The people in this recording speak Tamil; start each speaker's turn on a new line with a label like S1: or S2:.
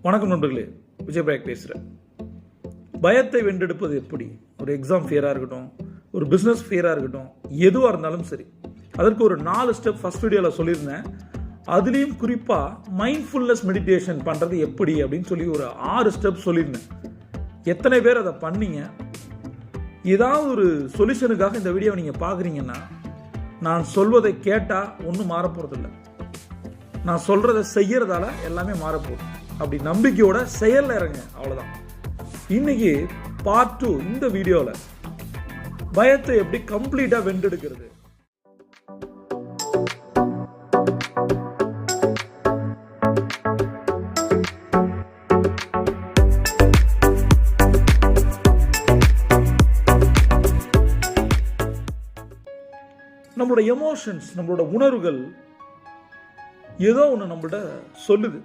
S1: வணக்கம் நண்பர்களே, விஜயபிரகாஷ் பேசுகிறேன். பயத்தை வென்றெடுப்பது எப்படி? ஒரு எக்ஸாம் ஃபியராக இருக்கட்டும், ஒரு பிஸ்னஸ் ஃபியராக இருக்கட்டும், எதுவாக இருந்தாலும் சரி, அதற்கு ஒரு 4 ஸ்டெப் ஃபர்ஸ்ட் வீடியோவில் சொல்லியிருந்தேன். அதுலேயும் குறிப்பாக மைண்ட்ஃபுல்னஸ் மெடிடேஷன் பண்ணுறது எப்படி அப்படின்னு சொல்லி ஒரு 6 ஸ்டெப் சொல்லியிருந்தேன். எத்தனை பேர் அதை பண்ணீங்க? ஏதாவது ஒரு சொல்யூஷனுக்காக இந்த வீடியோவை நீங்கள் பார்க்குறீங்கன்னா, நான் சொல்வதை கேட்டால் ஒன்றும் மாறப்போகிறதில்லை. நான் சொல்கிறத செய்கிறதால எல்லாமே மாறப்போகுது. அப்படி நம்பிக்கையோட செயலில் இறங்க, அவ்வளோதான். இன்னைக்கு பார்ட் 2 இந்த வீடியோவில் பயத்தை எப்படி கம்ப்ளீட்டாக வென்றெடுக்கிறது. நம்மளோட எமோஷன்ஸ், நம்மளோட உணர்வுகள் ஏதோ ஒன்று நம்மள்ட சொல்லுது.